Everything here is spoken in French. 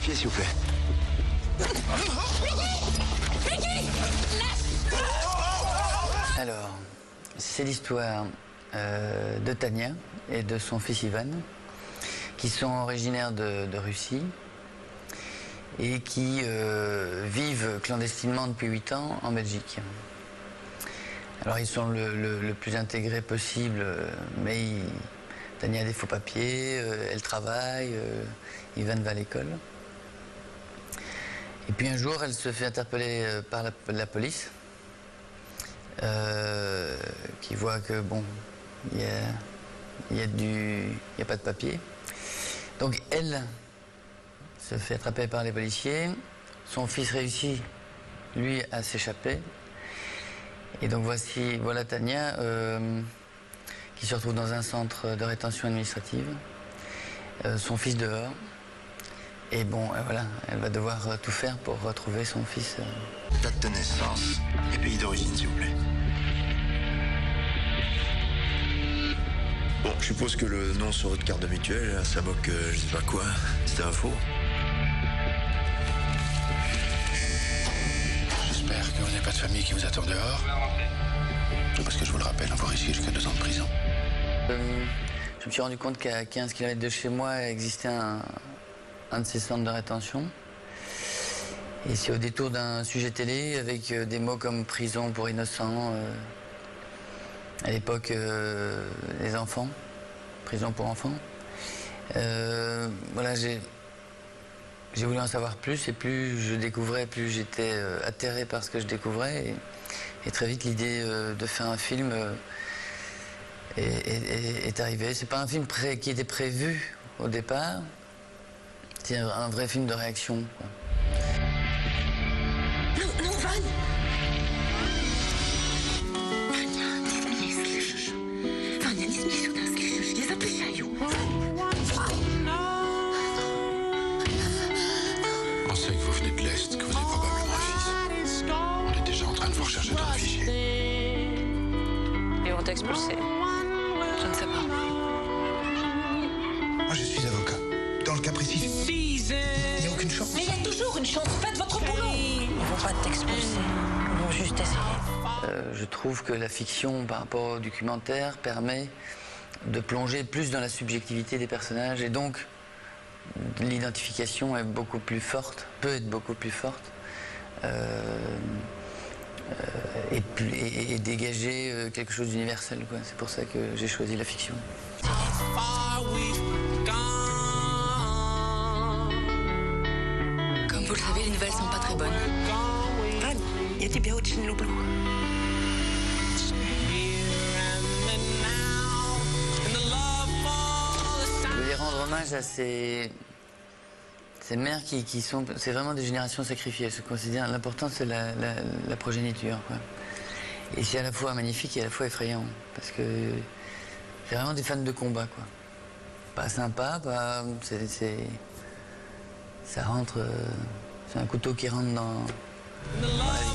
papiers, s'il vous plaît. Alors, c'est l'histoire de Tania et de son fils Ivan, qui sont originaires de Russie et qui vivent clandestinement depuis 8 ans en Belgique. Alors ils sont le plus intégrés possible, mais Tania a des faux papiers, elle travaille, Ivan va à l'école. Et puis un jour, elle se fait interpeller par la police, qui voit que bon, il y a pas de papier. Donc elle se fait attraper par les policiers. Son fils réussit, lui, à s'échapper. Et donc voilà Tania qui se retrouve dans un centre de rétention administrative. Son fils dehors. Et bon, voilà, elle va devoir tout faire pour retrouver son fils. Date de naissance et pays d'origine, s'il vous plaît. Bon, je suppose que le nom sur votre carte de mutuelle, ça moque je sais pas quoi. C'était un faux. J'espère que vous n'avez pas de famille qui vous attend dehors. Parce que je vous le rappelle, on risque jusqu'à 2 ans de prison. Je me suis rendu compte qu'à 15 km de chez moi existait un de ces centres de rétention. Et c'est au détour d'un sujet télé avec des mots comme prison pour innocents. À l'époque, les enfants, prison pour enfants. Voilà, j'ai voulu en savoir plus et plus je découvrais, plus j'étais atterré par ce que je découvrais. Et très vite, l'idée de faire un film est arrivée. C'est pas un film qui était prévu au départ. C'est un vrai film de réaction, quoi. Non, Van! Nie słyszysz. Wania, nic mi sюда słyszysz, nie zapyszaju. On sait que vous venez de l'Est, que vous avez probablement un fils. On est déjà en train de vous rechercher de réfugiés. Ils vont t'expulser. Je ne sais pas. Moi, je suis avocat. Dans le cas précis, il n'y a aucune chance. Mais il y a toujours une chance, faites votre boulot! Ils vont pas t'expulser. Ils vont juste essayer. Je trouve que la fiction, par rapport au documentaire, permet de plonger plus dans la subjectivité des personnages et donc l'identification est beaucoup plus forte, peut être beaucoup plus forte et dégager quelque chose d'universel, quoi. C'est pour ça que j'ai choisi la fiction. Comme vous le savez, les nouvelles sont pas très bonnes. Van, я тебя очень люблю. Je voulais rendre hommage à ces mères qui sont... C'est vraiment des générations sacrifiées. Elles se considèrent... L'important, c'est la progéniture, quoi. Et c'est à la fois magnifique et à la fois effrayant. Parce que c'est vraiment des fans de combat, quoi. Pas sympa, pas... Ça rentre... C'est un couteau qui rentre dans la vie.